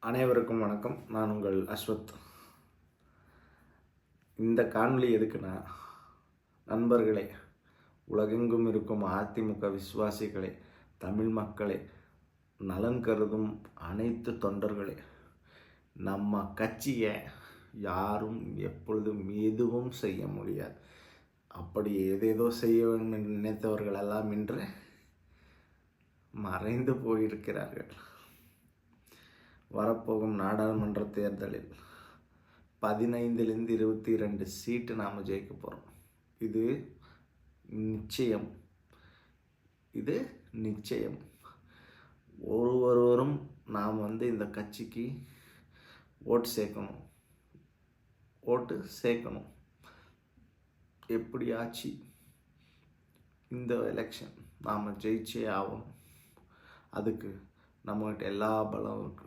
அனைவருக்கும் வணக்கம். நான் உங்கள் அஸ்வத். இந்த காணொளி எதுக்குன்னா, நண்பர்களே, உலகெங்கும் இருக்கும் அதிமுக விசுவாசிகளே, தமிழ் மக்களே, நலன் கருதும் அனைத்து தொண்டர்களே, நம்ம கட்சியை யாரும் எப்பொழுதும் எதுவும் செய்ய முடியாது. அப்படி ஏதேதோ செய்ய வேண்டும் என்று நினைத்தவர்கள் எல்லாம் இன்று மறைந்து போயிருக்கிறார்கள். வரப்போகும் நாடாளுமன்ற தேர்தலில் 15லிருந்து 22 சீட்டு நாம் ஜெயிக்க போகிறோம். இது நிச்சயம். ஒருவரும் நாம் இந்த கட்சிக்கு ஓட்டு சேர்க்கணும். எப்படியாச்சு இந்த எலெக்ஷன் நாம் ஜெயிச்சே ஆகணும். அதுக்கு நம்மகிட்ட எல்லா பலம் இருக்கு.